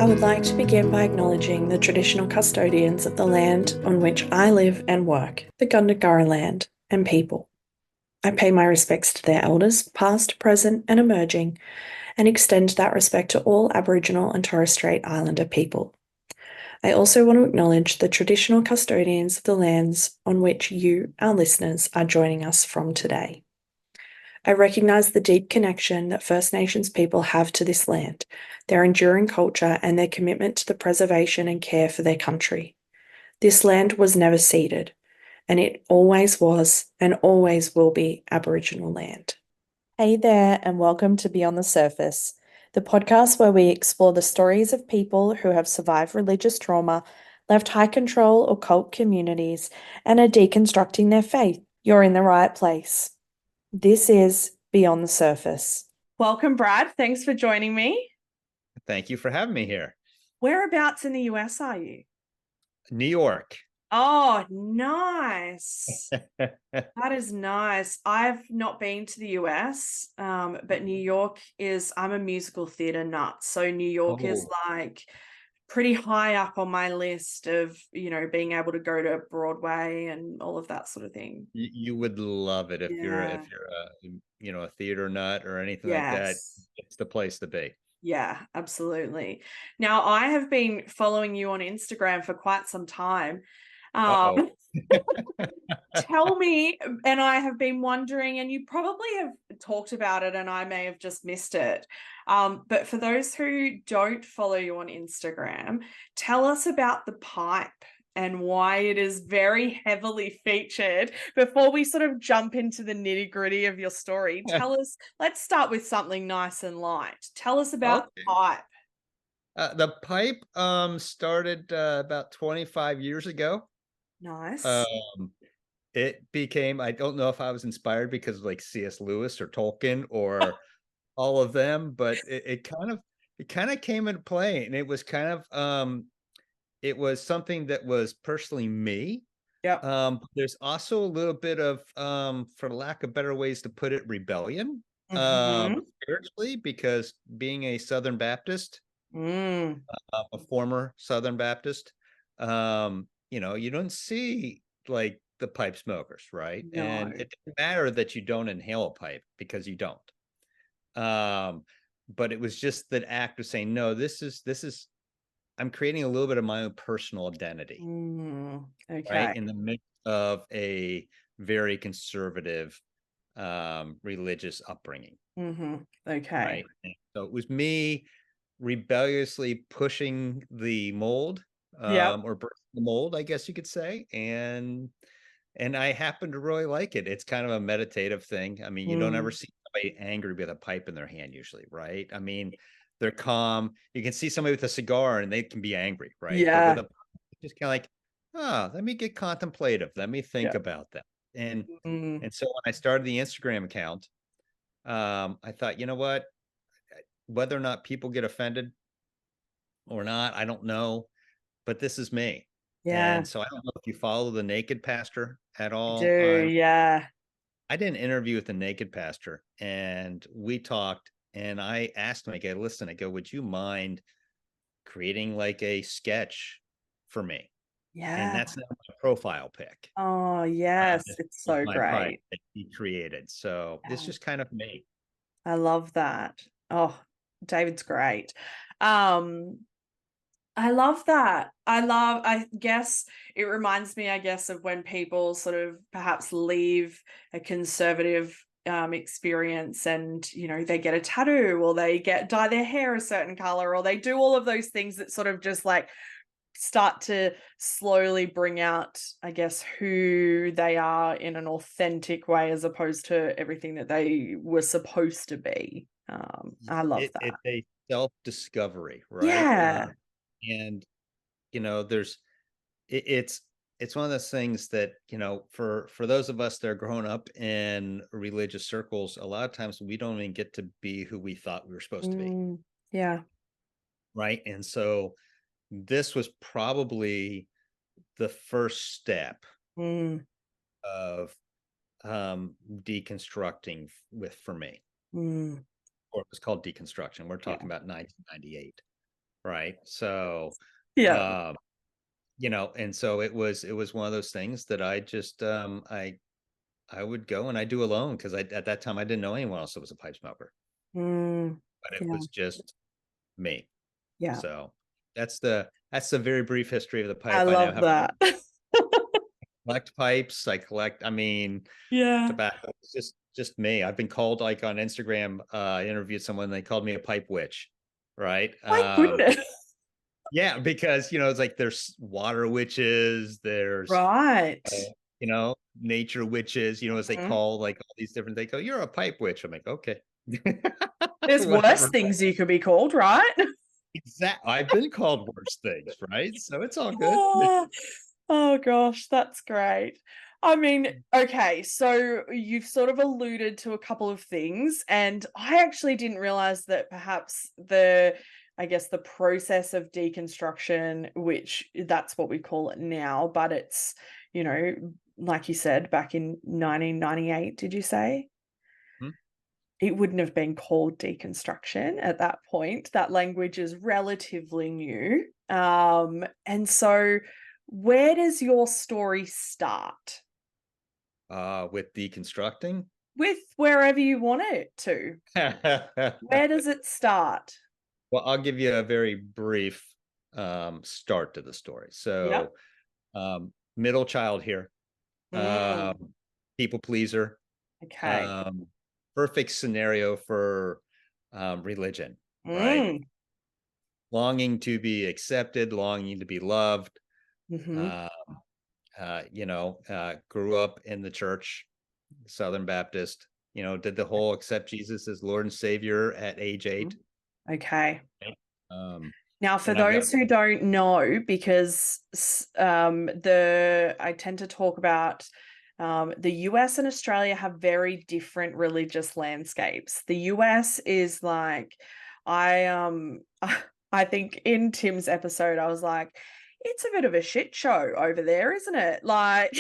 I would like to begin by acknowledging the traditional custodians of the land on which I live and work, the Gundungurra land and people. I pay my respects to their elders, past, present, and emerging, and extend that respect to all Aboriginal and Torres Strait Islander people. I also want to acknowledge the traditional custodians of the lands on which you, our listeners, are joining us from today. I recognise the deep connection that First Nations people have to this land, their enduring culture, and their commitment to the preservation and care for their country. This land was never ceded, and it always was and always will be Aboriginal land. Hey there, and welcome to Beyond the Surface, the podcast where we explore the stories of people who have survived religious trauma, left high control or cult communities, and are deconstructing their faith. You're in the right place. This is Beyond the Surface. Welcome, Brad. Thanks for joining me. Thank you for having me here. Whereabouts in the US are you? New York. Oh, nice. That is nice. I've not been to the US, but New York is, I'm a musical theater nut. So New York is like pretty high up on my list of, being able to go to Broadway and all of that sort of thing. You would love it if you're a theater nut or anything like that. It's the place to be. Yeah, absolutely. Now, I have been following you on Instagram for quite some time. Tell me, and I have been wondering, and you probably have talked about it and I may have just missed it. But for those who don't follow you on Instagram, tell us about the pipe and why it is very heavily featured. Before we sort of jump into the nitty-gritty of your story, tell us, let's start with something nice and light. Tell us about the pipe. The pipe started about 25 years ago. Nice. It became, I don't know if I was inspired because of like C.S. Lewis or Tolkien or all of them, but it kind of came into play, and it was kind of it was something that was personally me. Yeah. There's also a little bit of for lack of better ways to put it, rebellion spiritually, because being a Southern Baptist, a former Southern Baptist, you don't see like the pipe smokers, right? No. And it doesn't matter that you don't inhale a pipe, because you don't. But it was just that act of saying, no, this is I'm creating a little bit of my own personal identity. Okay. Right, in the midst of a very conservative religious upbringing. Okay. Right. And so it was me rebelliously pushing the mold, or breaking the mold, I guess you could say. And I happen to really like it. It's kind of a meditative thing. I mean, you don't ever see somebody angry with a pipe in their hand usually, right? I mean, they're calm. You can see somebody with a cigar and they can be angry, right? Yeah. But with a, just kind of like, let me get contemplative. Let me think about that. And so when I started the Instagram account, I thought, you know what? Whether or not people get offended or not, I don't know, but this is me. Yeah. And so I don't know if you follow the Naked Pastor at all. I did an interview with the Naked Pastor, and we talked, and I asked him, I go, listen, I go, would you mind creating like a sketch for me? Yeah. And that's not my profile pic. Oh, yes. It's so great. That he created. So it's just kind of me. I love that. Oh, David's great. I love that. I guess it reminds me, of when people sort of perhaps leave a conservative experience and, they get a tattoo or they dye their hair a certain color or they do all of those things that sort of just like start to slowly bring out, I guess, who they are in an authentic way as opposed to everything that they were supposed to be. I love that. It's a self-discovery, right? Yeah. And there's it's one of those things that for those of us that are growing up in religious circles, a lot of times we don't even get to be who we thought we were supposed to be. Yeah. Right. And so this was probably the first step of deconstructing for me. Or it was called deconstruction. We're talking about 1998. right? So, Yeah. and so it was one of those things that I just I would go and I do alone because at that time I didn't know anyone else that was a pipe smoker, Mm, but it yeah. was just me. Yeah. So that's the very brief history of the I pipe. I now love have that. collect pipes. I collect. I mean, Yeah. tobacco. It's just me. I've been called like on Instagram. I interviewed someone. They called me a pipe witch, right? My goodness. Yeah, because it's like there's water witches, there's Right. nature witches, as they Mhm. call like all these different. They go, "You're a pipe witch." I'm like, okay, There's worse whatever. things you could be called, right? Exactly. I've been called worse things, right? So it's all good. Oh, oh gosh, that's great. I mean, okay, so you've sort of alluded to a couple of things, and I actually didn't realize that perhaps I guess the process of deconstruction, which that's what we call it now, but it's, you know, like you said, back in 1998, did you say? Hmm? It wouldn't have been called deconstruction at that point. That language is relatively new. And so where does your story start? With deconstructing. With wherever you want it to. Where does it start? Well, I'll give you a very brief start to the story. Yep. So, middle child here, Mm, people pleaser, okay. um, perfect scenario for religion, right? Mm, Longing to be accepted, longing to be loved. mhm, Uh, grew up in the church, Southern Baptist. Did the whole accept Jesus as Lord and Savior at age 8. mhm. Okay. Um, Now, for and I've got those who don't know, because I tend to talk about the US and Australia have very different religious landscapes. The US is like, I I think in Tim's episode, I was like, it's a bit of a shit show over there, isn't it? Like,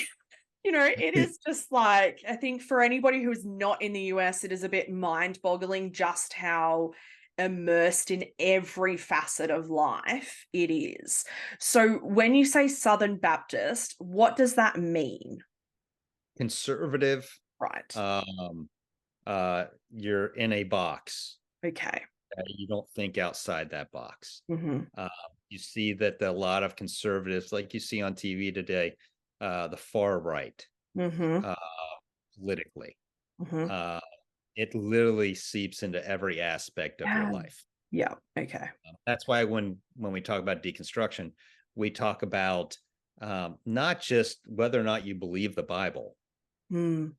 it is just like, I think for anybody who's not in the US, it is a bit mind-boggling just how immersed in every facet of life it is. So when you say Southern Baptist, what does that mean? conservative. Right. Um, you're in a box. Okay. You don't think outside that box. Mm-hmm. Uh, you see that a lot of conservatives, like you see on TV today, the far right, Mm-hmm. uh, politically, Mm-hmm. uh, it literally seeps into every aspect of your Yeah. life. Yeah. Okay. That's why when we talk about deconstruction, we talk about not just whether or not you believe the Bible, Mm.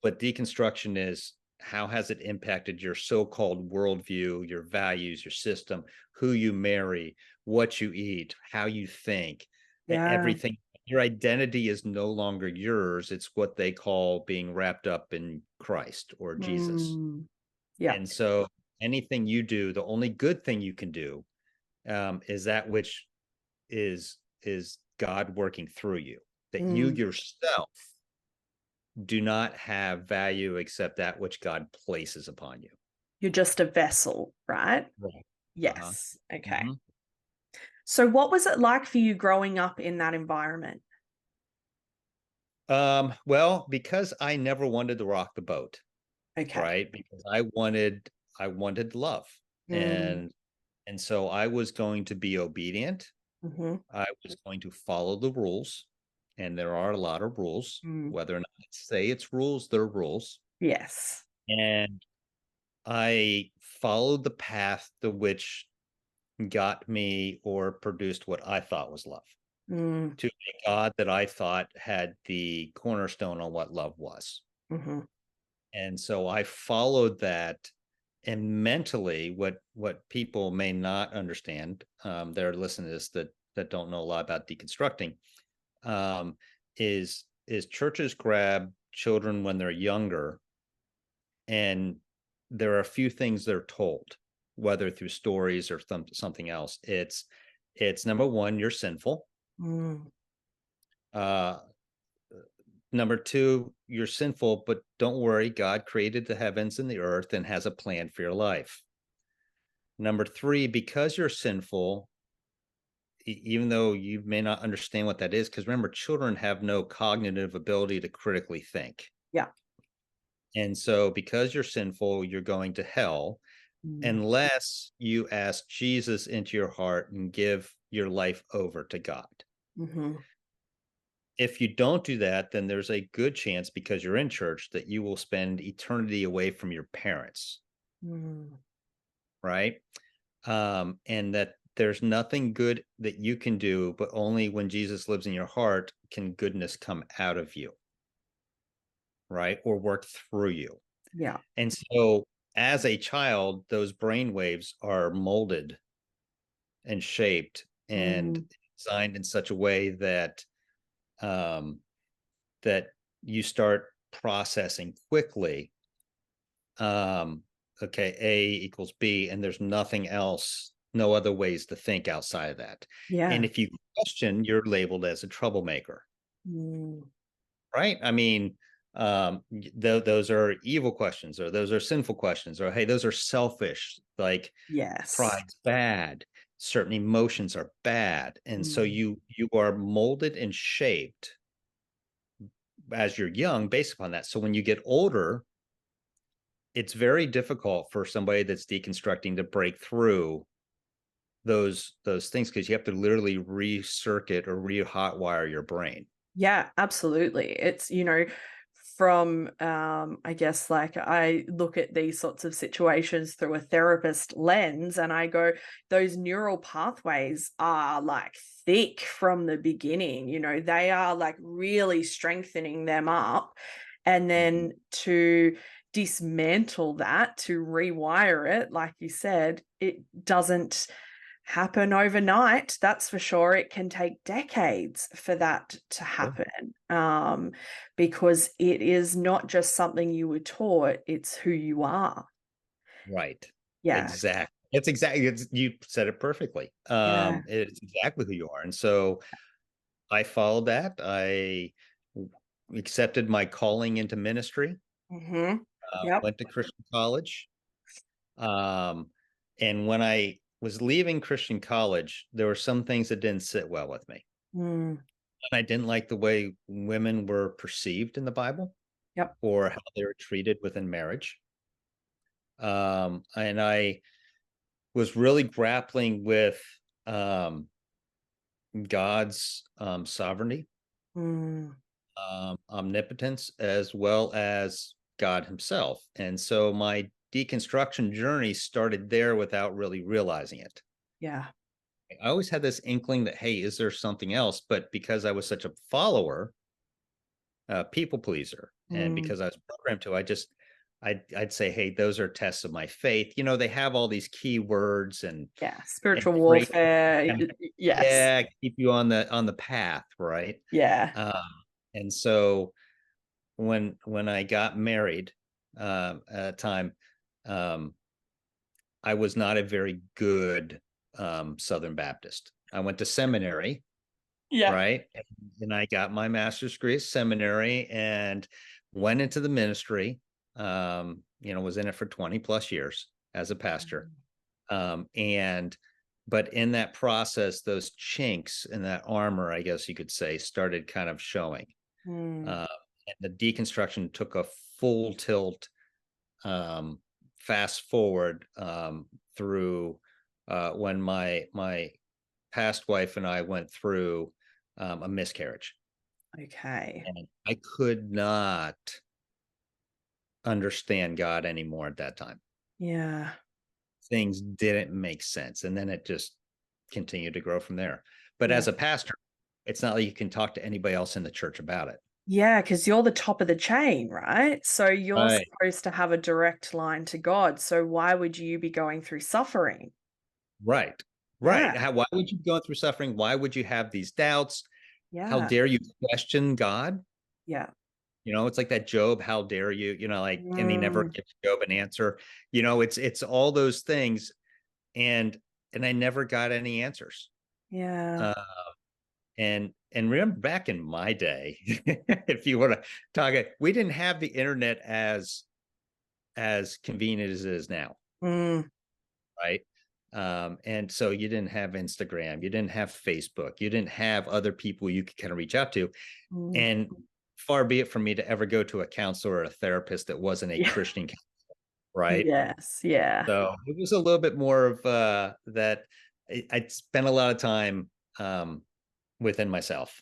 but deconstruction is how has it impacted your so-called worldview, your values, your system, who you marry, what you eat, how you think, Yeah. everything. Your identity is no longer yours. It's what they call being wrapped up in Christ or Jesus. Mm. Yeah. And so anything you do, the only good thing you can do is that which is God working through you, that you Mm. yourself do not have value except that which God places upon you. You're just a vessel, right? Right. Uh-huh. Yes. Okay. Mm-hmm. So what was it like for you growing up in that environment? Well, because I never wanted to rock the boat, Okay. right? Because I wanted love. Mm. And so I was going to be obedient. Mhm. I was going to follow the rules. And there are a lot of rules, Mm. whether or not I say it's rules, they're rules. Yes. And I followed the path to which got me or produced what I thought was love, Mm. to a God that I thought had the cornerstone on what love was. Mhm. And so I followed that. And mentally, what people may not understand, they're listening to this that don't know a lot about deconstructing, um, is churches grab children when they're younger, and there are a few things they're told, whether through stories or something else. It's number one, you're sinful. Mm. Uh, Number two, you're sinful, but don't worry, God created the heavens and the earth and has a plan for your life. Number three, because you're sinful, even though you may not understand what that is, because remember, children have no cognitive ability to critically think. Yeah. And so because you're sinful, you're going to hell unless you ask Jesus into your heart and give your life over to God. Mm-hmm. If you don't do that, then there's a good chance, because you're in church, that you will spend eternity away from your parents. Right? And that there's nothing good that you can do, but only when Jesus lives in your heart can goodness come out of you, right? Or work through you. Yeah. And so as a child, those brain waves are molded and shaped and designed in such a way that that you start processing quickly. Okay, A equals B, and there's nothing else, no other ways to think outside of that. Yeah. And if you question, you're labeled as a troublemaker, right? I mean, those are evil questions, or those are sinful questions, or hey, those are selfish, like Yes. pride's bad, certain emotions are bad. And so you are molded and shaped as you're young based upon that. So when you get older, it's very difficult for somebody that's deconstructing to break through those things, because you have to literally recircuit or re-hotwire your brain. Yeah, absolutely. It's, from I guess, like, I look at these sorts of situations through a therapist lens, and I go, those neural pathways are like thick from the beginning. They are like really strengthening them up, and then to dismantle that, to rewire it, like you said, it doesn't happen overnight. That's for sure. It can take decades for that to happen, because it is not just something you were taught, it's who you are. Right. Yeah. Exactly. You said it perfectly. Yeah. It's exactly who you are. And so I followed that. I accepted my calling into ministry, Yep. went to Christian college. Um, and when I was leaving Christian college, there were some things that didn't sit well with me. And I didn't like the way women were perceived in the Bible, Yep. or how they were treated within marriage. And I was really grappling with God's sovereignty, omnipotence, as well as God himself. And so my deconstruction journey started there without really realizing it. Yeah. I always had this inkling that, hey, is there something else? But because I was such a follower, people pleaser, and because I was programmed to, I'd say, hey, those are tests of my faith. They have all these key words and Spiritual traits warfare. kind of, Yes. yeah, keep you on the path, right? Yeah. And so when I got married at a time, I was not a very good Southern Baptist. I went to seminary, Yeah. right? And I got my master's degree at seminary and went into the ministry. Was in it for 20 plus years as a pastor. But in that process, those chinks in that armor, I guess you could say, started kind of showing. And the deconstruction took a full tilt, fast forward through when my past wife and I went through a miscarriage. Okay. And I could not understand God anymore at that time. Yeah. Things didn't make sense. And then it just continued to grow from there. But Yeah. as a pastor, it's not like you can talk to anybody else in the church about it. Yeah, because you're the top of the chain, right? So you're Right. supposed to have a direct line to God. So why would you be going through suffering? Right. Yeah. Right. Why would you go through suffering? Why would you have these doubts? How Yeah. dare you question God? Yeah. It's like that Job, how dare you, and he never Mm, gives Job an answer. It's all those things. And I never got any answers. yeah. Uh, and remember back in my day, if you want to talk it, we didn't have the internet as convenient as it is now. Mm, Right. And so you didn't have Instagram, you didn't have Facebook, you didn't have other people you could kind of reach out to. And far be it from me to ever go to a counselor or a therapist that wasn't a Yeah. Christian counselor, right? Yes. Yeah. So it was a little bit more of that. I spent a lot of time within myself.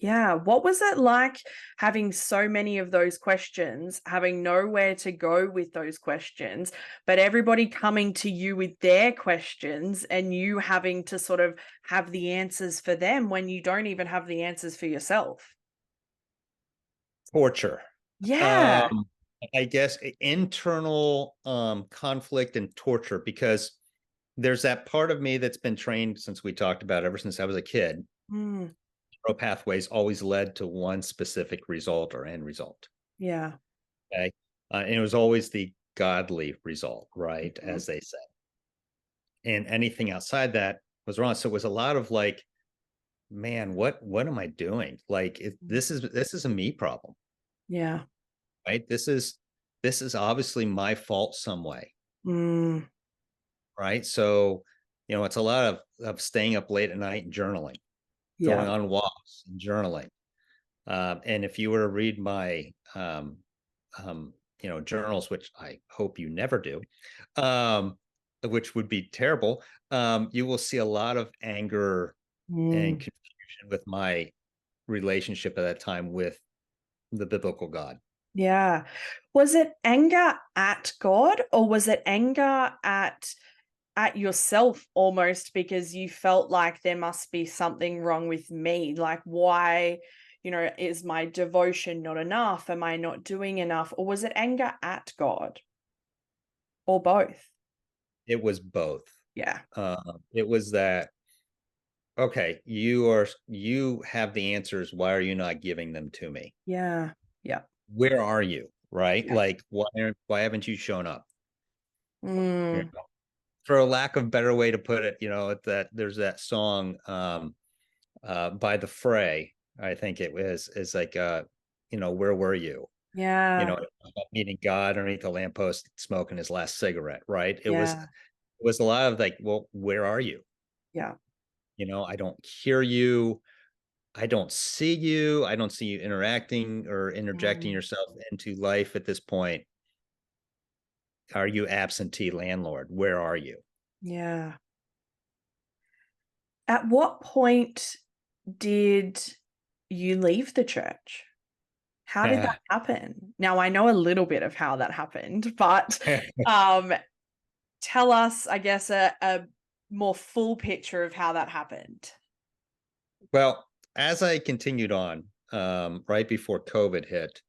Yeah. What was it like having so many of those questions, having nowhere to go with those questions, but everybody coming to you with their questions and you having to sort of have the answers for them when you don't even have the answers for yourself? Torture. Yeah. I guess internal conflict and torture, because there's that part of me that's been trained, since we talked about, ever since I was a kid. Mm, Neural pathways always led to one specific result or end result. yeah. Okay. And it was always the godly result, right? As they say. And anything outside that was wrong. So it was a lot of like, man, what am I doing? Like this is a me problem, Yeah. right? This is obviously my fault some way, Mm, right? So, it's a lot of staying up late at night and journaling, going yeah. on walks and journaling. And if you were to read my journals, which I hope you never do, which would be terrible, you will see a lot of anger and Mm, confusion with my relationship at that time with the biblical God. yeah. Was it anger at God, or was it anger at yourself almost, because you felt like there must be something wrong with me? Like, why, is my devotion not enough? Am I not doing enough? Or was it anger at God, or both? It was both. Yeah. It was that, okay, you have the answers. Why are you not giving them to me? Yeah. Yeah. Where are you? Right? Yeah. Like, why haven't you shown up? Mm, For a lack of better way to put it, that there's that song by the Fray, I think it was, is like where were you? yeah. Meeting God underneath the lamppost smoking his last cigarette, right? Yeah. It was a lot of like, well, where are you? Yeah. I don't hear you. I don't see you. I don't see you interacting or interjecting Mm, yourself into life at this point. Are you absentee landlord? Where are you? yeah. At what point did you leave the church? How did that happen? Now, I know a little bit of how that happened, but um, tell us, I guess, a more full picture of how that happened. Well, as I continued on, right before COVID hit,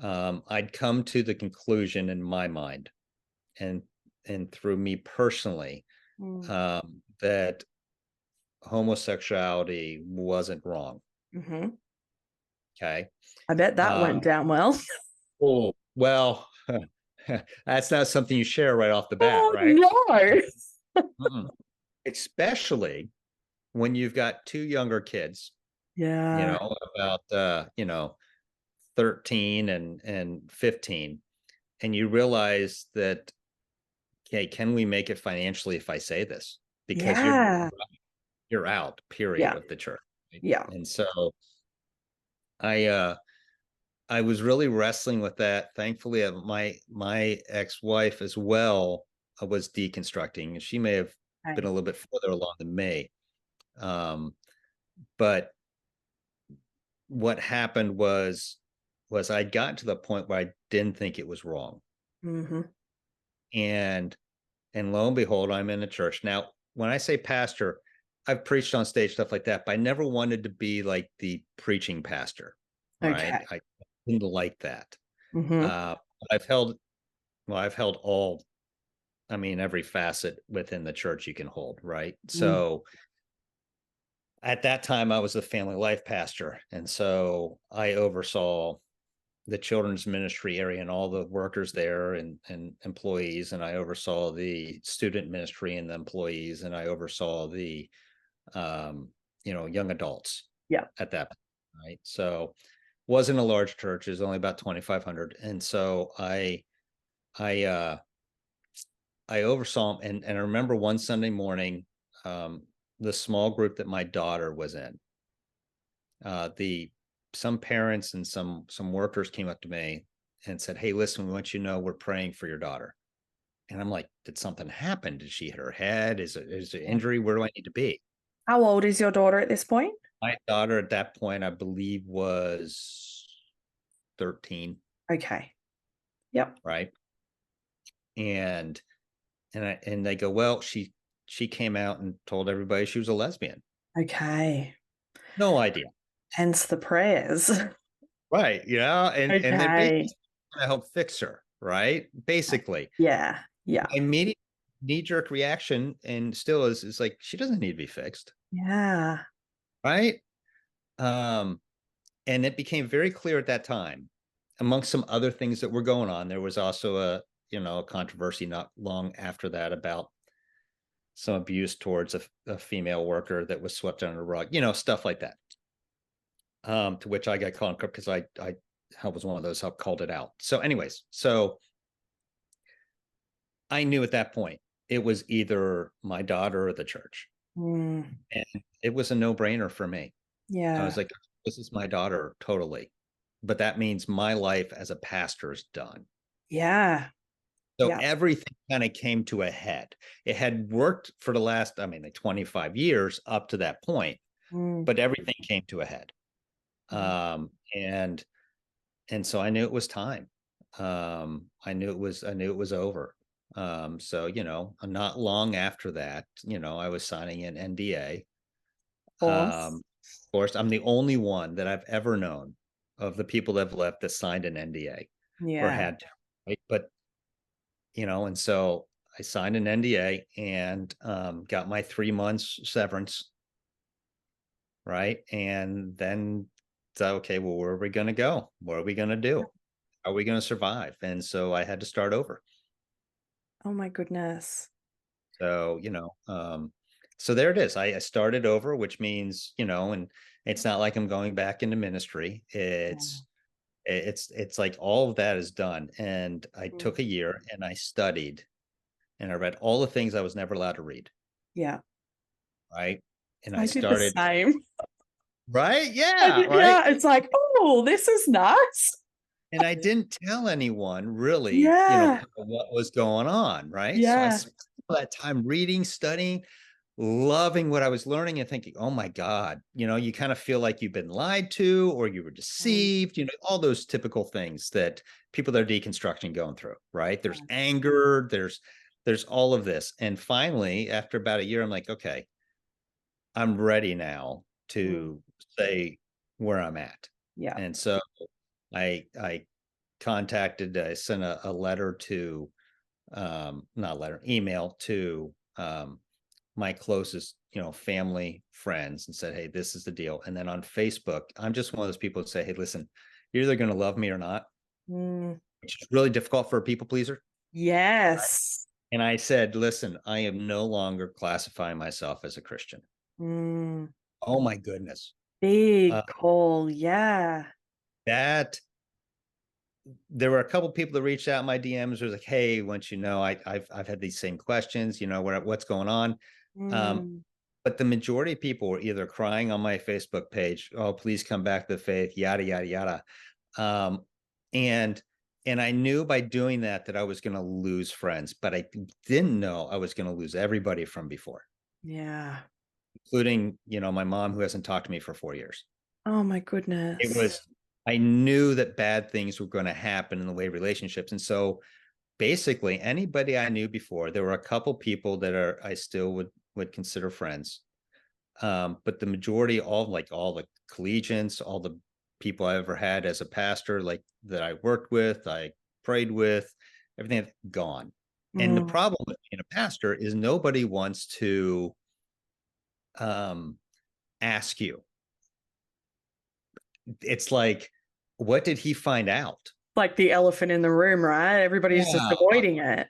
I'd come to the conclusion in my mind, and through me personally, Mm. that homosexuality wasn't wrong. Hmm. Okay. I bet that went down well. Oh, well, that's not something you share right off the bat, Oh, right? no. Mm-mm. Especially when you've got two younger kids, Yeah. about 13 and 15, and you realize that, okay, can we make it financially if I say this? Because Yeah. you're out, period, Yeah. of the church. Right? Yeah. And so I I was really wrestling with that. Thankfully, my ex-wife as well was deconstructing, and she may have been Okay. a little bit further along than me. Um, but what happened was I'd gotten to the point where I didn't think it was wrong. Hmm. And lo and behold, I'm in a church. Now, when I say pastor, I've preached on stage, stuff like that, but I never wanted to be like the preaching pastor, right? Okay. I didn't like that. Hmm. Uh, I've held, I've held all, I mean, every facet within the church you can hold, right? Mm. So at that time, I was the family life pastor. And so I oversaw the children's ministry area and all the workers there and employees. And I oversaw the student ministry and the employees. And I oversaw the, young adults Yeah. at that point, right? So wasn't a large church. It was only about 2,500. And so I I oversaw them, and I remember one Sunday morning, the small group that my daughter was in, some parents and some workers came up to me and said, "Hey, listen, we want you to know we're praying for your daughter." And I'm like, "Did something happen? Did she hit her head? Is it an injury? Where do I need to be?" How old is your daughter at this point? My daughter at that point, I believe, was 13. Okay. Yep. Right. And they go, "Well, she came out and told everybody she was a lesbian." Okay. No idea. Hence the prayers. Right. And they basically Okay. trying to help fix her. Right. Basically, Yeah. Yeah. my immediate knee-jerk reaction, and still is like, she doesn't need to be fixed. Yeah. Right. Um, and it became very clear at that time, amongst some other things that were going on, there was also a controversy not long after that about some abuse towards a female worker that was swept under the rug, stuff like that. To which I got called because I was one of those who called it out. So anyways, I knew at that point it was either my daughter or the church. Mm. And it was a no-brainer for me. I was Yeah. like, this is my daughter, totally. But that means my life as a pastor is done. Yeah. So Yeah. everything kind of came to a head. It had worked for the last, like 25 years up to that point, but everything came to a head. And so I knew it was time. I knew it was over. So, not long after that, I was signing an NDA. Course. Of course, I'm the only one that I've ever known of the people that have left that signed an NDA or Yeah. had to, right? But, and so I signed an NDA and got my 3 months severance. Right. And then, okay, well, where are we going to go? What are we going to do? How are we going to survive? And so I had to start over. Oh my goodness. So, so there it is. I started over, which means, and it's not like I'm going back into ministry. It's like all of that is done. And I took a year and I studied and I read all the things I was never allowed to read. Yeah. Right. And I I did the started. same. Right. Yeah. Right. Yeah. It's like, oh, this is nice. And I didn't tell anyone really, Yeah. what was going on. Right. So I Yeah. spent all that time reading, studying, loving what I was learning and thinking, oh my God, you kind of feel like you've been lied to or you were deceived, all those typical things that people that are deconstruction going through. Right. There's anger, there's all of this. And finally, after about a year, I'm like, okay, I'm ready now to say where I'm at. Yeah. And so I sent a letter to not letter, email to my closest, family, friends, and said, hey, this is the deal. And then on Facebook, I'm just one of those people that say, hey, listen, you're either going to love me or not, which is really difficult for a people pleaser. Yes. And I said, listen, I am no longer classifying myself as a Christian. Oh my goodness. Big call. Yeah. That there were a couple people that reached out in my DMs. Was like, hey, once I've had these same questions, what's going on. But the majority of people were either crying on my Facebook page, oh, please come back to the faith, yada, yada, yada. And I knew by doing that I was going to lose friends, but I didn't know I was going to lose everybody from before. Yeah. Including, my mom who hasn't talked to me for 4 years. Oh my goodness. I knew that bad things were going to happen in the way of relationships. And so basically anybody I knew before, there were a couple people that I still would consider friends. But the majority, all the collegians, all the people I ever had as a pastor, like that I worked with, I prayed with, everything gone. And the problem with being a pastor is nobody wants to ask you. It's like, what did he find out? Like the elephant in the room, right? Everybody's just avoiding it.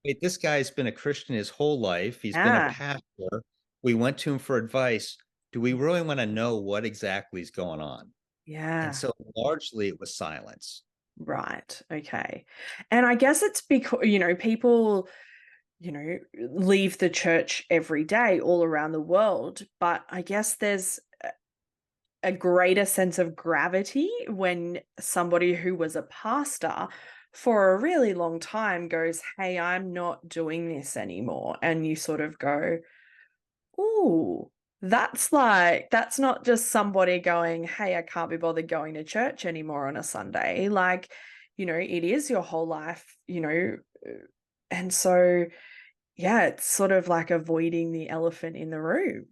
Wait, this guy's been a Christian his whole life. He's been a pastor. We went to him for advice. Do we really want to know what exactly is going on? Yeah. And so largely it was silence. Right. Okay. And I guess it's because, people leave the church every day all around the world. But I guess there's a greater sense of gravity when somebody who was a pastor for a really long time goes, "Hey, I'm not doing this anymore." And you sort of go, "Ooh, that's not just somebody going, 'Hey, I can't be bothered going to church anymore on a Sunday.' Like, it is your whole life, and so, yeah, it's sort of like avoiding the elephant in the room."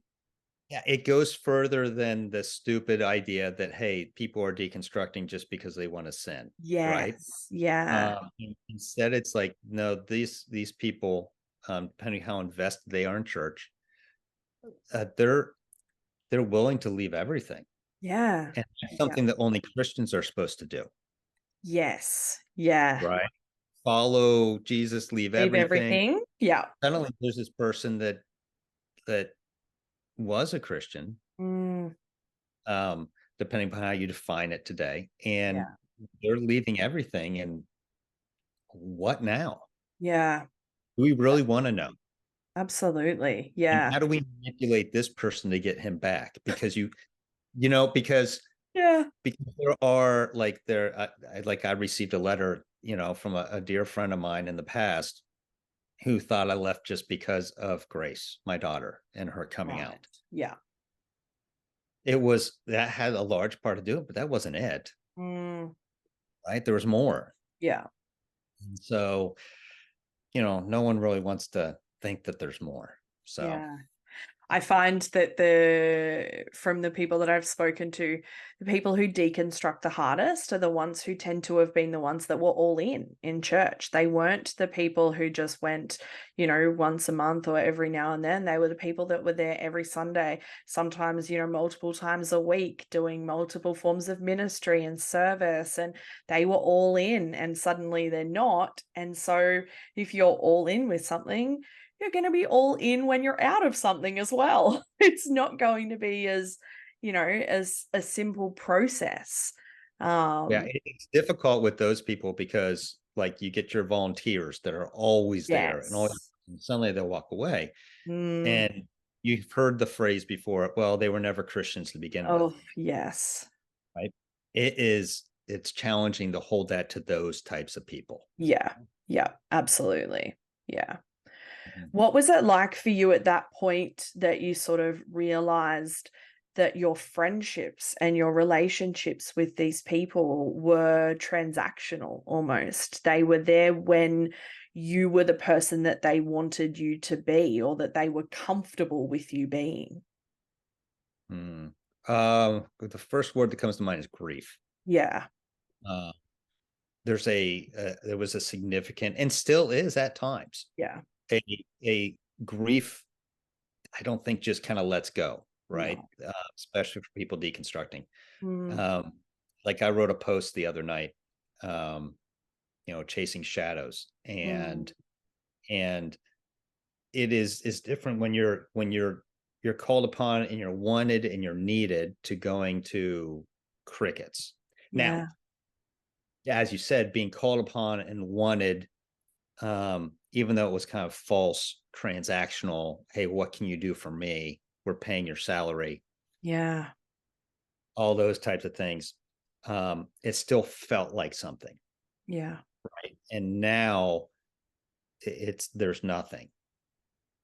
Yeah, it goes further than the stupid idea that, hey, people are deconstructing just because they want to sin, right? Yes. Yeah. Instead, it's like, no, these people, depending how invested they are in church, they're willing to leave everything, Yeah. and that's Yeah. something that only Christians are supposed to do, Yes. Yeah. right? Follow Jesus, leave Leave everything. everything. Yeah. Suddenly, there's this person that was a Christian, Mm, um, depending upon how you define it today, and yeah. they're leaving everything. And what now? Yeah. Do we really want to know? Absolutely. And Yeah. how do we manipulate this person to get him back? Because because Yeah. there are like I received a letter, from a dear friend of mine in the past who thought I left just because of Grace, my daughter, and her coming Right. out. Yeah. That had a large part to do it, but that wasn't it, Mm, right? There was more. yeah. And so, no one really wants to think that there's more. So, Yeah. I find that from the people that I've spoken to, the people who deconstruct the hardest are the ones who tend to have been the ones that were all in church. They weren't the people who just went, once a month or every now and then. They were the people that were there every Sunday, sometimes, multiple times a week, doing multiple forms of ministry and service. And they were all in, and suddenly they're not. And so if you're all in with something, you're going to be all in when you're out of something as well. It's not going to be as a simple process. yeah, Um, it's difficult with those people because, like, you get your volunteers that are always there, yes. and suddenly they'll walk away. Mm, And you've heard the phrase before, well, they were never Christians to begin with, oh, yes. right? It's challenging to hold that to those types of people. Yeah. Yeah, absolutely. Yeah. Mhm. What was it like for you at that point that you sort of realized that your friendships and your relationships with these people were transactional almost? They were there when you were the person that they wanted you to be, or that they were comfortable with you being. Mm. The first word that comes to mind is grief. Yeah. Uh, there was a significant, and still is at times, Yeah. a a grief. I don't think just kind of lets go, right? No. Especially for people deconstructing. Mm, Um, like I wrote a post the other night, chasing shadows, mm, and it is different when you're called upon and you're wanted and you're needed to going to crickets. Now, yeah. as you said, being called upon and wanted, even though it was kind of false, transactional, hey, what can you do for me? We're paying your salary, Yeah. all those types of things. It still felt like something, Yeah. right? And now there's nothing,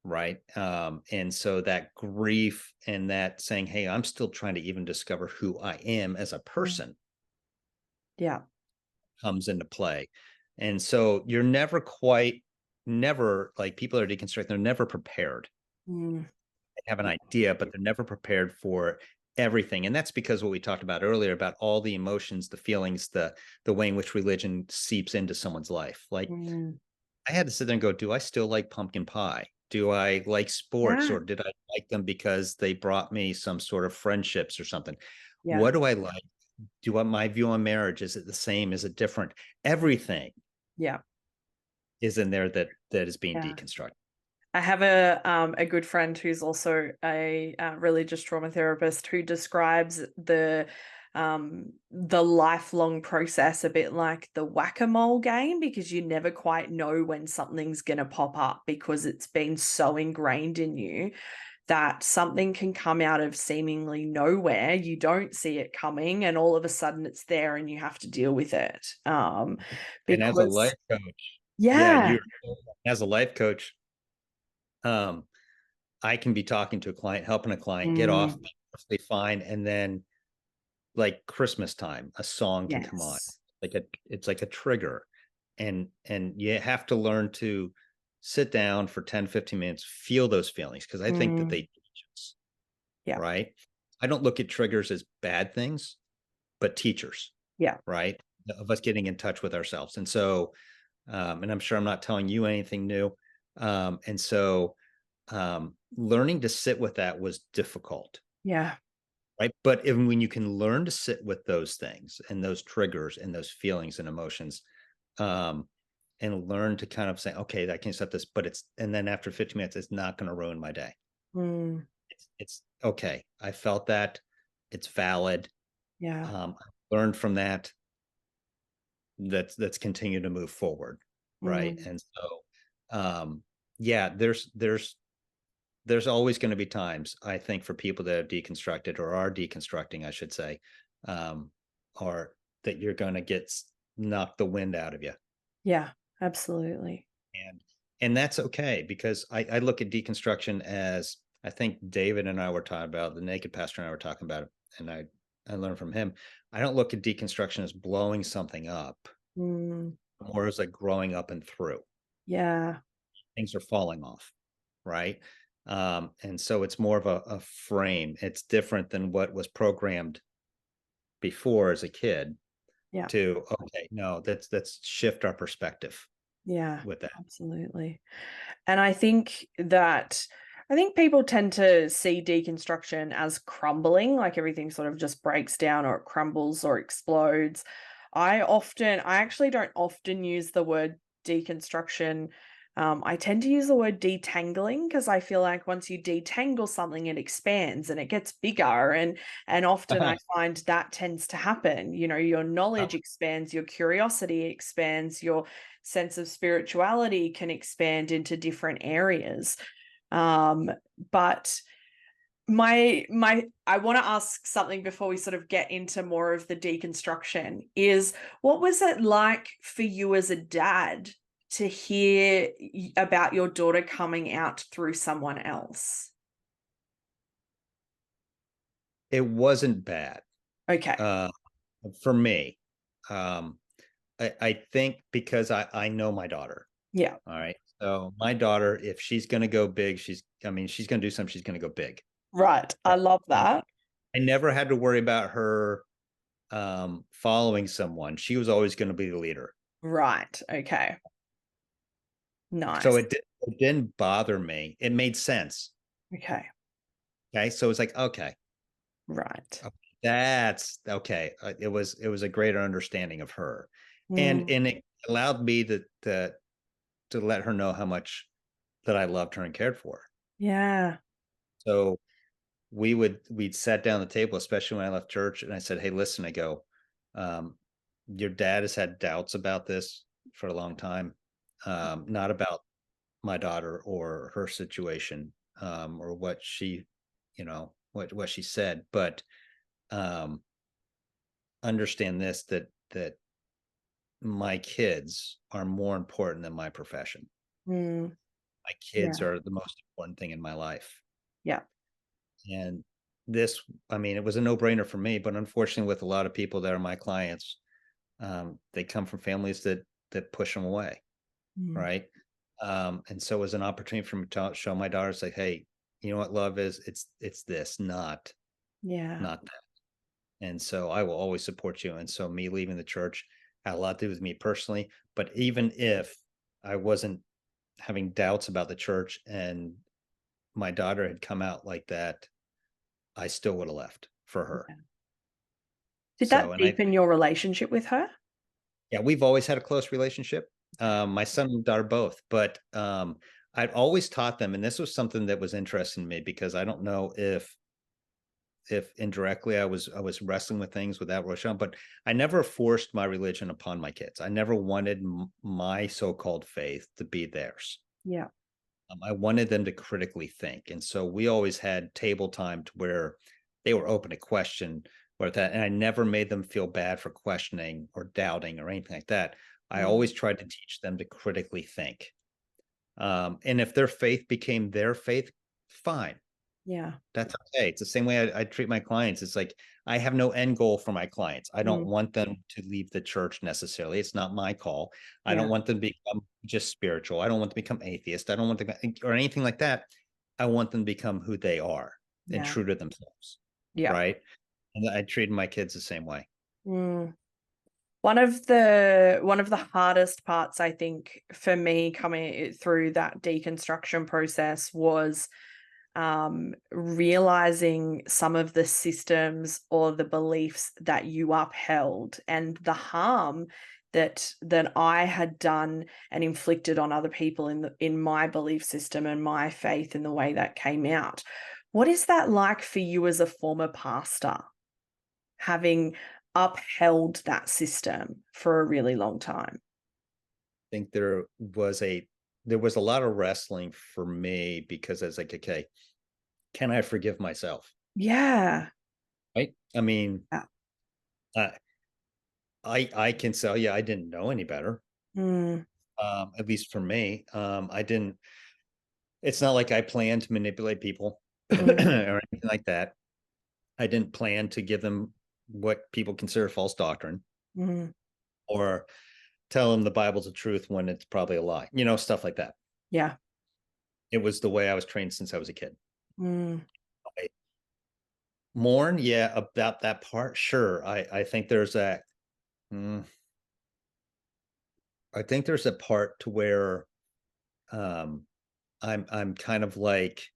right? And so that grief and that saying, hey, I'm still trying to even discover who I am as a Mm, person yeah. comes into play. And so you're never like people are deconstructing, they're never prepared. Mm, They have an yeah. idea, but they're never prepared for everything. And that's because what we talked about earlier about all the emotions, the feelings, the way in which religion seeps into someone's life. Like Mm, I had to sit there and go, do I still like pumpkin pie? Do I like sports, yeah. or did I like them because they brought me some sort of friendships or something? Yeah. What do I like? Do I, my view on marriage, is it the same? Is it different? Everything Yeah. is in there that is being Yeah. deconstructed. I have a good friend who's also a religious trauma therapist, who describes the the lifelong process, a bit like the whack-a-mole game, because you never quite know when something's going to pop up, because it's been so ingrained in you that something can come out of seemingly nowhere. You don't see it coming, and all of a sudden it's there and you have to deal with it. And as a life coach, as a life coach, I can be talking to a client, helping a client get off perfectly fine, and then like Christmas time, a song can come on. It's like a trigger. And you have to learn to sit down for 10, 15 minutes, feel those feelings, because I think that they teach us. Yeah. Right. I don't look at triggers as bad things, but teachers. Yeah. Right. Of us getting in touch with ourselves. And so, and I'm sure I'm not telling you anything new. And so learning to sit with that was difficult. Yeah. Right. But even when you can learn to sit with those things and those triggers and those feelings and emotions, and learn to kind of say, okay, I can accept this, but and then after 15 minutes, it's not going to ruin my day. It's okay. I felt that. It's valid. Yeah. I learned from that. Let's continue to move forward. Right. And so, yeah, there's always going to be times, I think, for people that have deconstructed or are deconstructing, I should say, or that you're going to get knocked the wind out of you. Yeah, absolutely. And that's okay, because I look at deconstruction as, I think David and I were talking about, the Naked Pastor and I were talking about it, and I learned from him. I don't look at deconstruction as blowing something up, more as like growing up and through. Yeah. Things are falling off. Right. And so it's more of a frame. It's different than what was programmed before as a kid. Yeah. To, okay, no, let's shift our perspective. Yeah. With that. Absolutely. And I think people tend to see deconstruction as crumbling, like everything sort of just breaks down or it crumbles or explodes. I actually don't often use the word deconstruction. I tend to use the word detangling, because I feel like once you detangle something, it expands and it gets bigger. And often I find that tends to happen. You know, your knowledge expands, your curiosity expands, your sense of spirituality can expand into different areas. But I want to ask something before we sort of get into more of the deconstruction, is what was it like for you as a dad to hear about your daughter coming out through someone else? It wasn't bad. Okay. For me, I think because I know my daughter. Yeah. All right. So my daughter, if she's going to go big, she's going to do something, she's going to go big. Right. I love that. I never had to worry about her following someone. She was always going to be the leader. Right. Okay. Nice. So it didn't bother me. It made sense. Okay. Okay. So it's like, okay. Right. That's okay. It was a greater understanding of her. And it allowed me to let her know how much that I loved her and cared for her. Yeah. So we'd sat down at the table, especially when I left church, and I said, hey, listen, I go, your dad has had doubts about this for a long time, not about my daughter or her situation, or what she, what she said, but understand this, that my kids are more important than my profession. My kids are the most important thing in my life. Yeah. And this, it was a no-brainer for me, but unfortunately with a lot of people that are my clients, they come from families that push them away. Right. And so it was an opportunity for me to show my daughter, say, hey, you know what love is? It's this, not that. And so I will always support you. And so me leaving the church had a lot to do with me personally. But even if I wasn't having doubts about the church and my daughter had come out like that, I still would have left for her. Okay. Did that deepen your relationship with her? Yeah, we've always had a close relationship. My son and daughter both, but I'd always taught them, and this was something that was interesting to me, because I don't know if if indirectly I was wrestling with things without Rochelle, but I never forced my religion upon my kids. I never wanted my so-called faith to be theirs. Yeah. I wanted them to critically think. And so we always had table time to where they were open to question or that. And I never made them feel bad for questioning or doubting or anything like that. I always tried to teach them to critically think. And if their faith became their faith, fine. Yeah. That's okay. It's the same way I treat my clients. It's like I have no end goal for my clients. I don't want them to leave the church necessarily. It's not my call. I don't want them to become just spiritual. I don't want them to become atheist. I don't want them or anything like that. I want them to become who they are and Yeah. true to themselves. Yeah. Right. And I treat my kids the same way. One of the hardest parts, I think, for me coming through that deconstruction process was realizing some of the systems or the beliefs that you upheld and the harm that I had done and inflicted on other people in my belief system and my faith in the way that came out. What is that like for you as a former pastor, having upheld that system for a really long time? I think there was a lot of wrestling for me because I was like, okay, can I forgive myself? Yeah. Right. I mean, Yeah. uh, I can say, yeah, I didn't know any better. At least for me, I didn't. It's not like I planned to manipulate people or anything like that. I didn't plan to give them what people consider false doctrine or tell them the Bible's the truth when it's probably a lie. Stuff like that. Yeah. It was the way I was trained since I was a kid. Mm. I mourn, yeah, about that part. Sure, I think there's that. I think there's a part to where I'm kind of like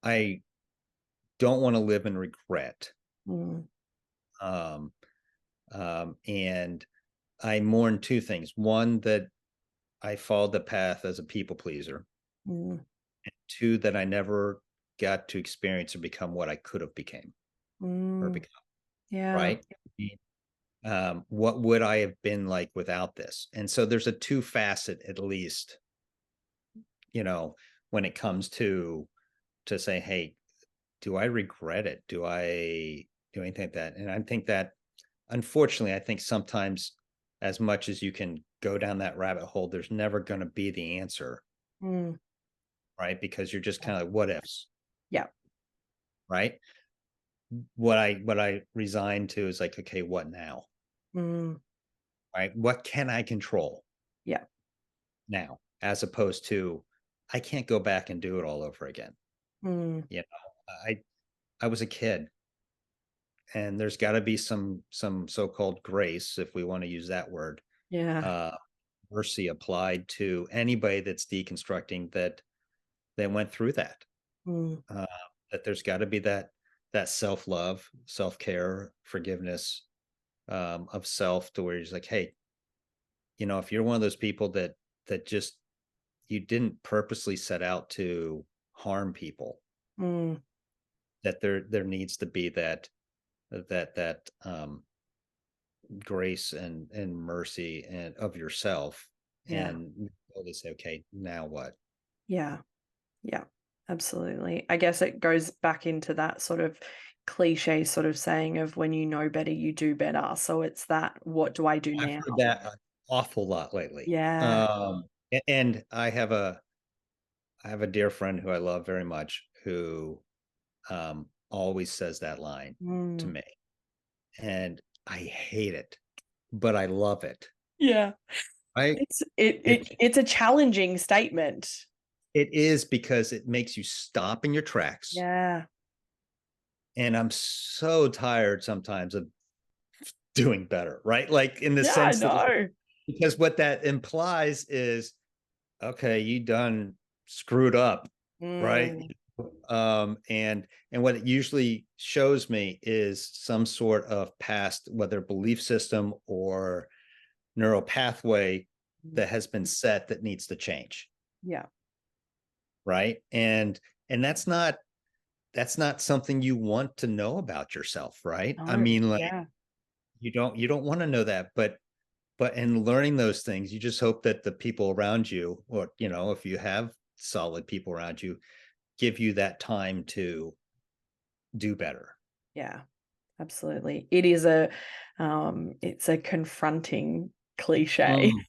I don't want to live in regret. And I mourn two things. One, that I followed the path as a people pleaser. And two, that I never got to experience or become what I could have became or become. Yeah. Right. What would I have been like without this? And so there's a two facet, at least, when it comes to say, hey, do I regret it? Do I do anything like that? And I think that, unfortunately, I think sometimes as much as you can go down that rabbit hole, there's never going to be the answer. Right. Because you're just kind of like, what ifs? Yeah. Right. What I resigned to is like, okay, what now? Right. What can I control? Yeah. Now, as opposed to, I can't go back and do it all over again. I was a kid, and there's got to be some so-called grace, if we want to use that word, mercy applied to anybody that's deconstructing that went through that. That there's got to be that self-love, self-care, forgiveness of self, to where you're just like, hey, if you're one of those people that just, you didn't purposely set out to harm people, that there needs to be that grace and mercy and of yourself, and they say, okay, now what? Yeah. Absolutely. I guess it goes back into that sort of cliche sort of saying of when you know better, you do better. So it's that, what do I do I've now? heard that an awful lot lately. Yeah. And I have a dear friend who I love very much, who always says that line to me, and I hate it, but I love it. Yeah. I It's a challenging statement. It is, because it makes you stop in your tracks. Yeah. And I'm so tired sometimes of doing better, right? Like, in the sense that, because what that implies is, okay, you done screwed up, right? And what it usually shows me is some sort of past, whether belief system or neural pathway, that has been set that needs to change. Yeah. right? And that's not something you want to know about yourself, right? I No, mean, like yeah. you don't want to know that, but in learning those things, you just hope that the people around you, or if you have solid people around you, give you that time to do better. Yeah, absolutely. It is it's a confronting cliche Mm.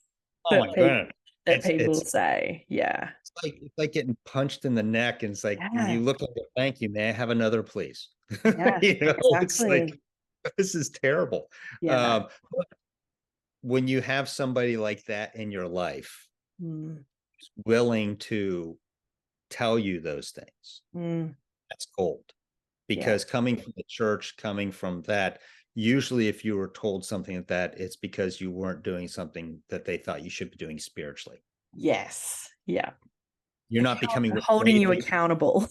Oh that my people goodness. that It's people it's say. Yeah. it's like getting punched in the neck, and it's like Yeah. you look like, thank you, may I have another, please? Yeah, It's like exactly. this is terrible. Yeah. Um, when you have somebody like that in your life, Mm, willing to tell you those things, mm, that's gold. yeah. Because coming from the church, coming from that, usually if you were told something like that, it's because you weren't doing something that they thought you should be doing spiritually. Yes. Yeah. You're not becoming what Holding they you think. accountable.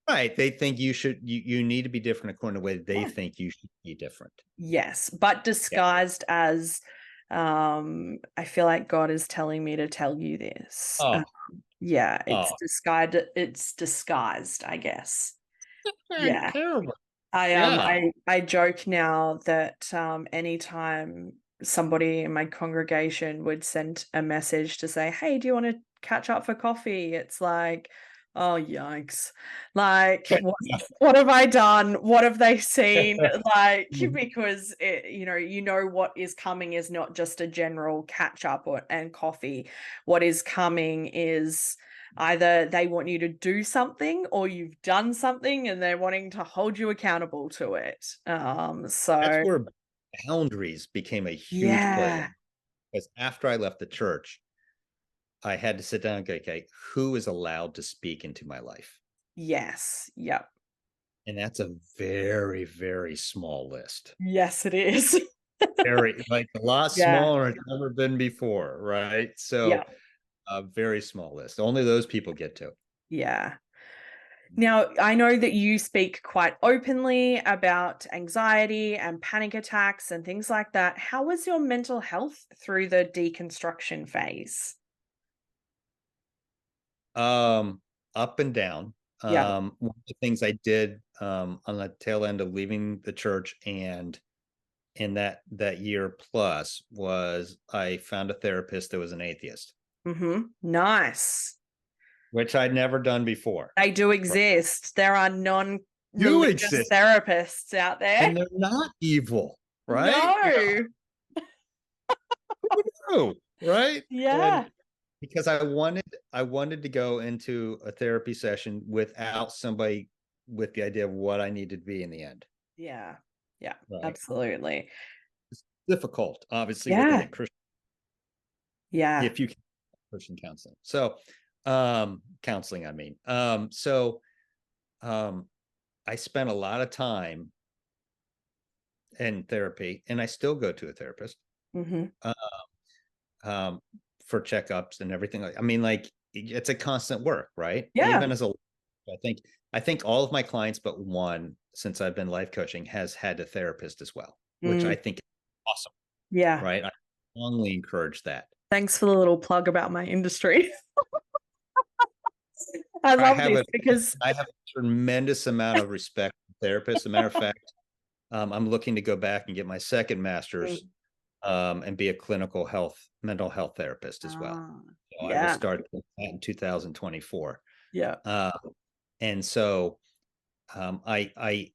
Right. They think you need to be different according to the way they Yeah. think you should be different. Yes, but Yeah. disguised as I feel like God is telling me to tell you this. Oh, Yeah, oh, it's disguised, I guess. Yeah. terrible. I Yeah. I joke now that anytime somebody in my congregation would send a message to say, "Hey, do you want to catch up for coffee?" It's like, "Oh, yikes. Like, what have I done? What have they seen?" Like, because you know what is coming is not just a general catch up and coffee. What is coming is either they want you to do something or you've done something and they're wanting to hold you accountable to it. That's So where boundaries became a huge play. yeah, Because after I left the church, I had to sit down and go, okay, who is allowed to speak into my life? yes, yep, And that's a very, very small list. yes, it is. Very, like a lot Yeah, smaller than it's ever been before, right? yeah, So a very small list. Only those people get to. yeah. Now, I know that you speak quite openly about anxiety and panic attacks and things like that. How was your mental health through the deconstruction phase? Um, Up and down. Yeah. One of the things I did on the tail end of leaving the church and in that year plus was I found a therapist that was an atheist, Mm-hmm. Nice. which I'd never done before. They do Right? exist. There are You non-religious exist, therapists out there. and they're not evil, right? No. No, right? And Yeah. because I wanted to go into a therapy session without somebody with the idea of what I needed to be in the end. Yeah. Yeah. Right. Absolutely. It's difficult, obviously, looking Yeah. at Christian, Yeah. if you can Christian counseling. So counseling, I mean. Um, I spent a lot of time in therapy, and I still go to a therapist Mm-hmm. uh, um, for checkups and everything. I mean, like it's a constant work, right? Yeah. Even as a, I think all of my clients but one, since I've been life coaching, has had a therapist as well, which Mm, I think is awesome, yeah. right? I strongly encourage that. Thanks for the little plug about my industry. I I love have this a because I have a tremendous amount of respect for therapists. As a matter of fact, I'm looking to go back and get my second master's Mm. and be a mental health therapist as well. Ah, So I will yeah. start that in 2024. Yeah. Uh, and so I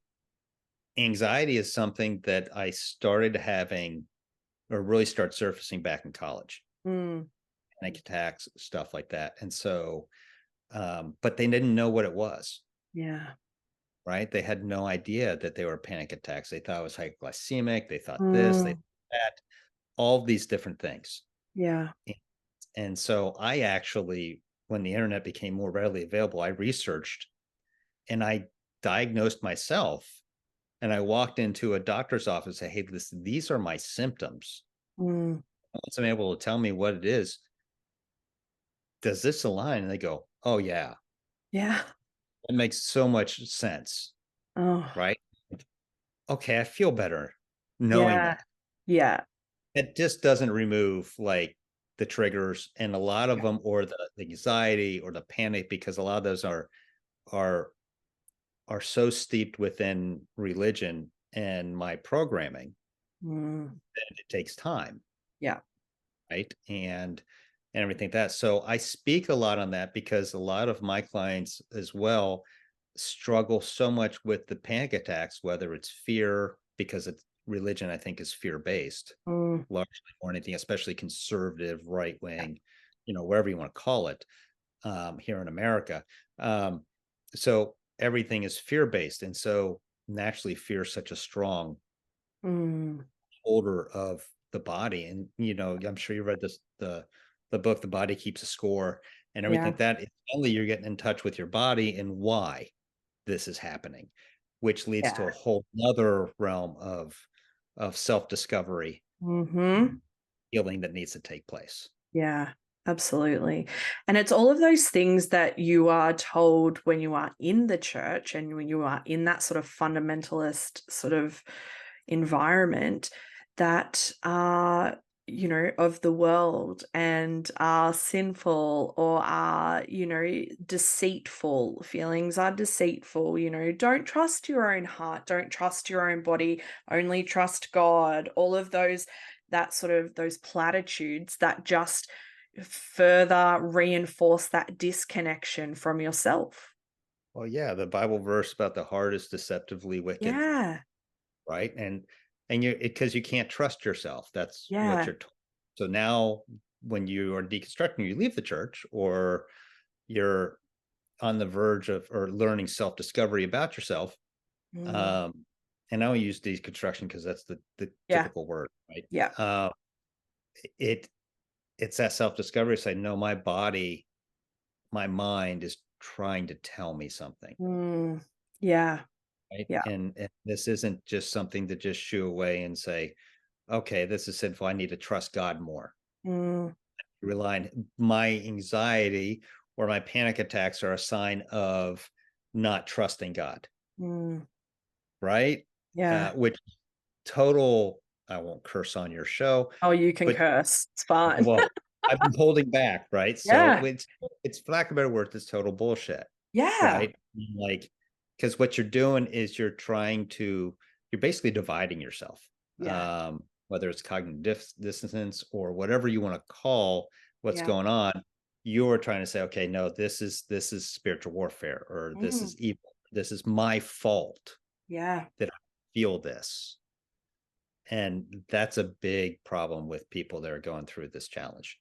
anxiety is something that I started having or really start surfacing back in college, Mm, panic attacks, stuff like that. And so, but they didn't know what it was. yeah. Right? They had no idea that they were panic attacks. They thought it was hypoglycemic. They thought this, they Mm, thought that, all these different things. yeah. And so I actually, when the internet became more readily available, I researched and I diagnosed myself. And I walked into a doctor's office and said, hey, listen, these are my symptoms. Mm, Once I'm able to tell me what it is, does this align? And they go, oh, yeah, yeah. it makes so much sense. Oh, Right? Okay, I feel better knowing yeah. that. Yeah. It just doesn't remove like the triggers, and a lot of them, or the anxiety or the panic, because a lot of those are so steeped within religion and my programming that it takes time. Yeah. Right. And everything like that. So I speak a lot on that because a lot of my clients as well struggle so much with the panic attacks, whether it's fear, because it's religion, I think, is fear-based, largely, or anything, especially conservative, right-wing, wherever you want to call it, here in America. So everything is fear-based. And so naturally fear is such a strong holder of the body. And, I'm sure you read this, the book, The Body Keeps a Score, and everything like that. It's only you're getting in touch with your body and why this is happening, which leads to a whole other realm of self-discovery, healing that needs to take place. Yeah, absolutely. And it's all of those things that you are told when you are in the church and when you are in that sort of fundamentalist sort of environment that are, of the world and are sinful or are, deceitful. Feelings are deceitful, don't trust your own heart, don't trust your own body, only trust God. All of those, that sort of those platitudes that just further reinforce that disconnection from yourself. Well, yeah, the Bible verse about the heart is deceptively wicked. Yeah. Right. And you, because you can't trust yourself. That's what Yeah. you're told. So now when you are deconstructing, you leave the church, or you're on the verge of or learning self-discovery about yourself. And I don't use deconstruction because that's the typical word, right? Yeah. It's that self-discovery. Say, no, my body, my mind is trying to tell me something. Yeah. Right. Yeah. And this isn't just something to just shoo away and say, okay, this is sinful, I need to trust God more. Relying, my anxiety or my panic attacks are a sign of not trusting God. Right. Yeah. Which total, I won't curse on your show. Oh, you can But curse. It's fine. well, I've been holding back, right? So Yeah. it's for lack of a better word, it's total bullshit. Yeah. Right. Like, because what you're doing is you're basically dividing yourself. Yeah. Whether it's cognitive dissonance or whatever you want to call what's Yeah. going on, you're trying to say, okay, no, this is spiritual warfare, or this is evil. This is my fault Yeah. that I feel this. And that's a big problem with people that are going through this challenge.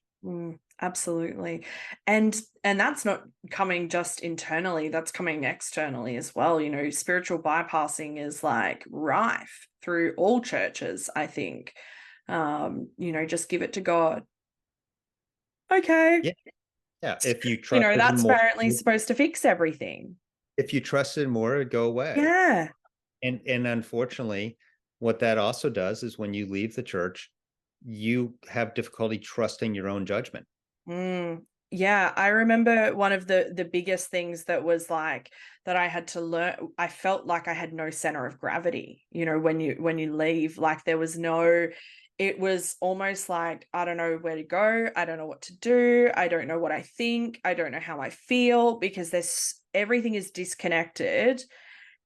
Absolutely. And that's not coming just internally, that's coming externally as well. Spiritual bypassing is like rife through all churches, I think. Just give it to God. Okay. Yeah. Yeah. If you trust That's more, apparently supposed to fix everything. if you trusted more, it'd go away. Yeah. And unfortunately, what that also does is when you leave the church, you have difficulty trusting your own judgment. Yeah, I remember one of the biggest things that was like that I had to learn. I felt like I had no center of gravity. When you leave, like there was no. It was almost like I don't know where to go. I don't know what to do. I don't know what I think. I don't know how I feel because everything is disconnected.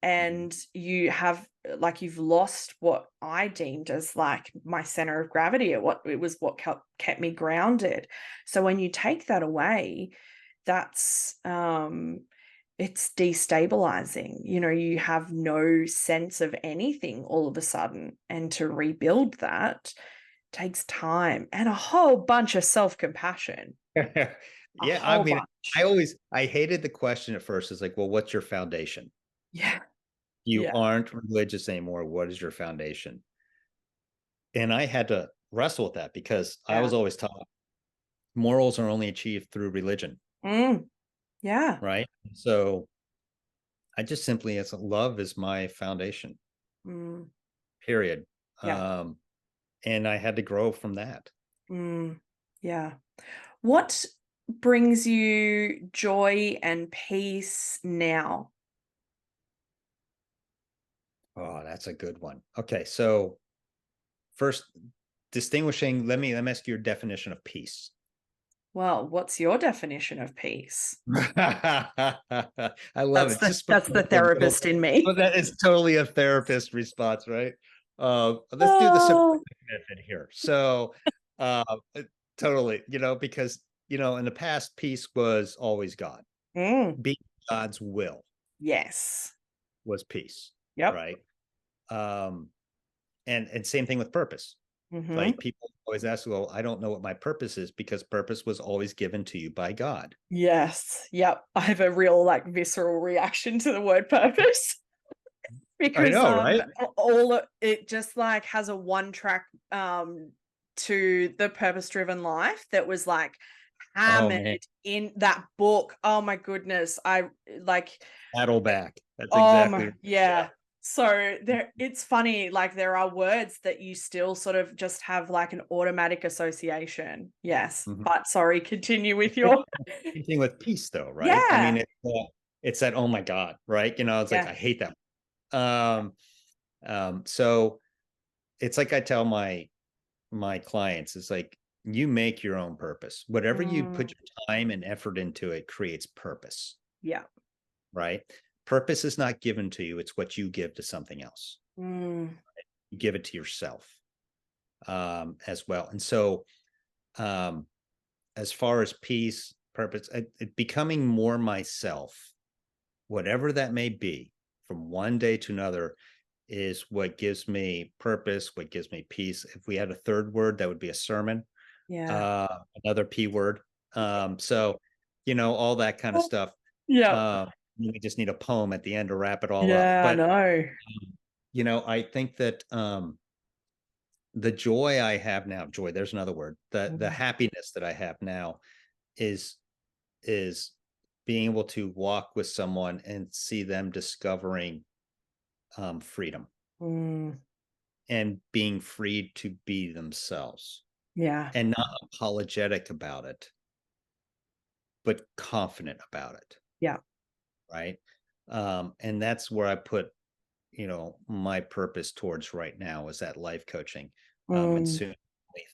And you've lost what I deemed as like my center of gravity. It was what kept me grounded. So when you take that away, that's it's destabilizing. You have no sense of anything all of a sudden, and to rebuild that takes time and a whole bunch of self-compassion. Yeah, I mean, I hated the question at first. It's like, well, what's your foundation? Yeah. You Yeah. aren't religious anymore. What is your foundation? And I had to wrestle with that because I was always taught morals are only achieved through religion. Yeah. Right. So I just simply, as love is my foundation, period. Yeah. And I had to grow from that. Yeah. What brings you joy and peace now? Oh, that's a good one. Okay. So first, distinguishing, let me ask you your definition of peace. Well, what's your definition of peace? I love it. Just That's the therapist in me. well, that is totally a therapist response, right? Let's do the simple Oh. method here. So, uh, totally, because in the past, peace was always God. Mm. Being God's will Yes. was peace, Yep. right? Um, and same thing with purpose. Mm-hmm. Like people always ask, well, I don't know what my purpose is, because purpose was always given to you by God. Yes. Yep. I have a real visceral reaction to the word purpose I because know, right? all it just has a one track to the purpose driven life that was Oh hammered man, in that book. Oh my goodness. I like Saddleback. That's Oh exactly. my, yeah. So it's funny, there are words that you still sort of just have an automatic association. Yes. Mhm. But sorry, continue with your Same thing with peace, though, right? I mean, Yeah. it's that, oh my God, right? It's like Yeah. I hate that. So it's like I tell my clients, it's like you make your own purpose. Whatever you Mm, put your time and effort into, it creates purpose, yeah. right? Purpose is not given to you; it's what you give to something else. Mm, You give it to yourself, as well. And so, um, as far as peace, purpose, becoming more myself, whatever that may be, from one day to another, is what gives me purpose, what gives me peace. If we had a third word, that would be a sermon, yeah. another P word. So, all that kind of stuff. Yeah. We just need a poem at the end to wrap it all up. Yeah, I But, know. I think that the joy I have now, joy, there's another word, the Mm, happiness that I have now is is being able to walk with someone and see them discovering freedom mm, and being free to be themselves yeah. and not apologetic about it, but confident about it. Yeah. Right. And that's where I put, my purpose towards right now, is that life coaching, and Mm, soon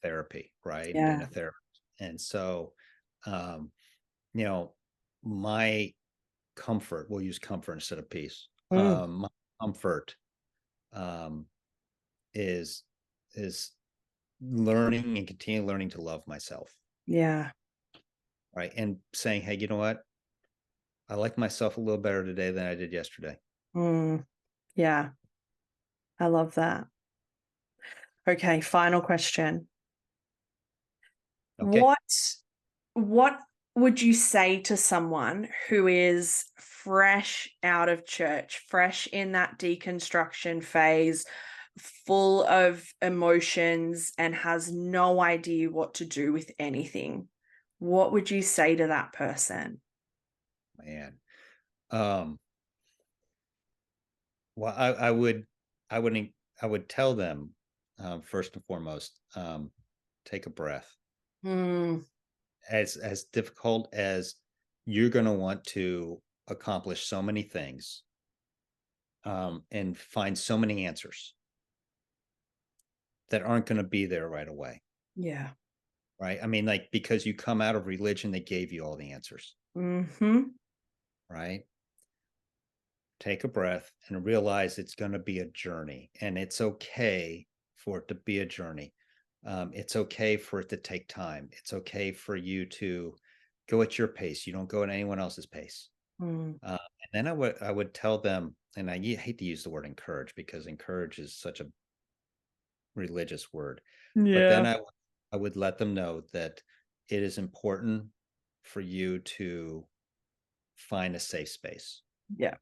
therapy, right? And being yeah. a therapist. And so, um, you know, my comfort, we'll use comfort instead of peace. Mm, My comfort, um, is is learning and continue learning to love myself, yeah. right? And saying, hey, you know what? I like myself a little better today than I did yesterday. Mm, yeah. I love that. Okay, final question. Okay. What what would you say to someone who is fresh out of church, fresh in that deconstruction phase, full of emotions and has no idea what to do with anything? What would you say to that person? Man. Um, well, I would, I would tell them, first and foremost, take a breath. Mm, As difficult as you're going to want to accomplish so many things, and find so many answers that aren't going to be there right away. yeah. Right. I mean, like, because you come out of religion that gave you all the answers. Mm-hmm. Right. Take a breath and realize it's going to be a journey, and it's okay for it to be a journey. It's okay for it to take time. It's okay for you to go at your pace. You don't go at anyone else's pace. Mm, And then I would tell them, and I hate to use the word encourage, because encourage is such a religious word, but then yeah. I would let them know that it is important for you to find a safe space. Yeah.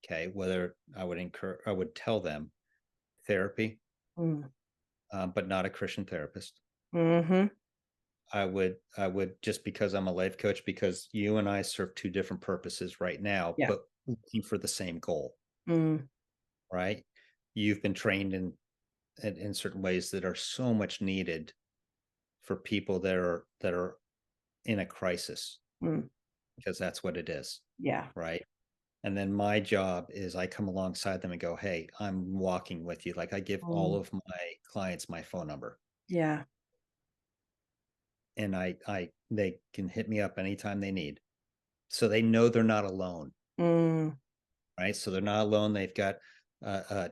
Okay, whether I would tell them therapy, Mm, but not a Christian therapist. mm-hmm. I would, just because I'm a life coach, because you and I serve two different purposes right now, Yeah. but looking for the same goal, Mm, right? You've been trained in certain ways that are so much needed for people that are in a crisis, mm, because that's what it is, yeah. right? And then my job is I come alongside them and go, hey, I'm walking with you. Like, I give all Mm, of my clients my phone number. yeah. and they can hit me up anytime they need. So they know they're not alone. Right. So they're not alone. They've got a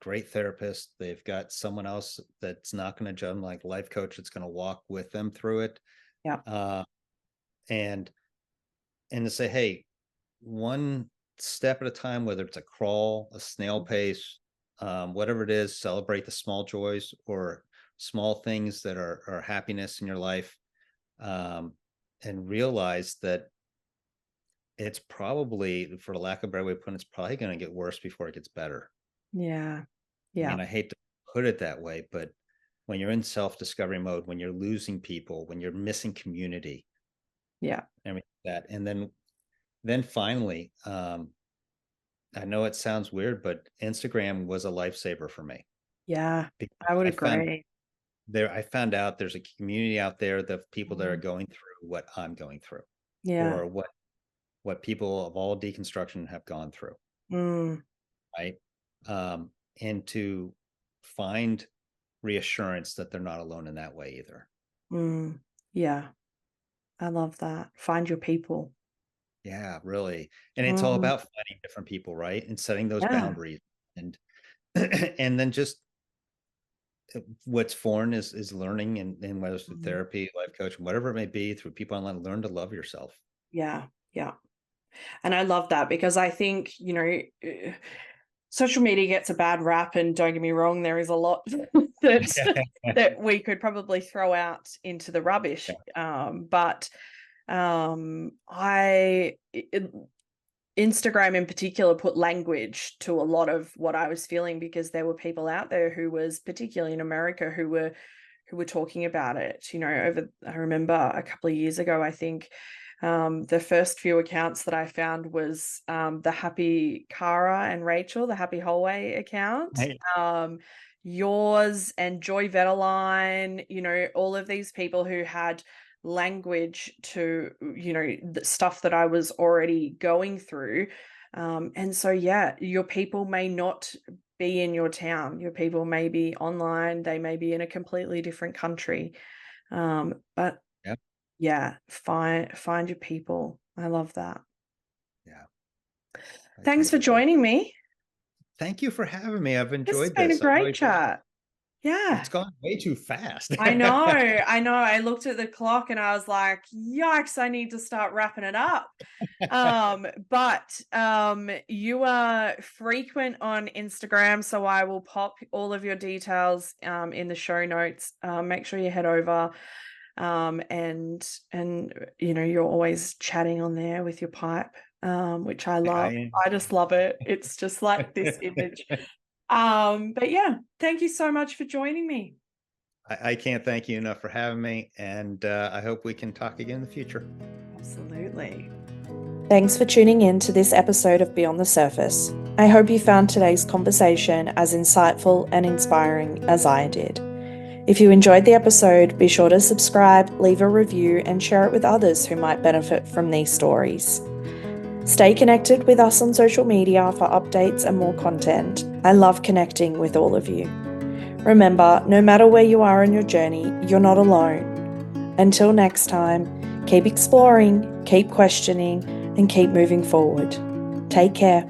great therapist. They've got someone else that's not going to judge them, like a life coach that's going to walk with them through it. Yeah. And to say, hey, one step at a time, whether it's a crawl, a snail pace, whatever it is, celebrate the small joys or small things that are happiness in your life, and realize that it's probably, for the lack of a better way of putting it, it's probably going to get worse before it gets better. Yeah. I mean, I hate to put it that way, but when you're in self-discovery mode, when you're losing people, when you're missing community, everything like that, and then finally, I know it sounds weird, but Instagram was a lifesaver for me. Yeah, I would agree. I found out there's a community out there of people that are going through what I'm going through, or what people of all deconstruction have gone through. Right. And to find reassurance that they're not alone in that way either. Yeah. I love that. Find your people. Yeah, really. And it's all about finding different people, right? And setting those boundaries, and and then just what's foreign is learning, and whether it's through therapy, life coach, whatever it may be, through people online, learn to love yourself. Yeah. And I love that, because I think, social media gets a bad rap, and don't get me wrong, there is a lot that we could probably throw out into the rubbish. But Instagram in particular put language to a lot of what I was feeling, because there were people out there who was, particularly in America, who were talking about it. I remember a couple of years ago, I think, the first few accounts that I found was the Happy Cara and Rachel, the Happy Hallway account. Right. Yours and Joy Vetterline, all of these people who had language to, the stuff that I was already going through. And so, your people may not be in your town. Your people may be online. They may be in a completely different country. But find your people. I love that. Thanks for joining me. Thank you for having me. I've enjoyed this. It's been a great chat. Yeah. It's gone way too fast. I know. I looked at the clock and I was like, yikes, I need to start wrapping it up. But you are frequent on Instagram, so I will pop all of your details in the show notes. Make sure you head over. And you're always chatting on there with your pipe, which I love. I just love it. It's just like this image. But thank you so much for joining me. I can't thank you enough for having me, and I hope we can talk again in the future. Absolutely. Thanks for tuning in to this episode of Beyond the Surface. I hope you found today's conversation as insightful and inspiring as I did. If you enjoyed the episode, be sure to subscribe, leave a review, and share it with others who might benefit from these stories. Stay connected with us on social media for updates and more content. I love connecting with all of you. Remember, no matter where you are in your journey, you're not alone. Until next time, keep exploring, keep questioning, and keep moving forward. Take care.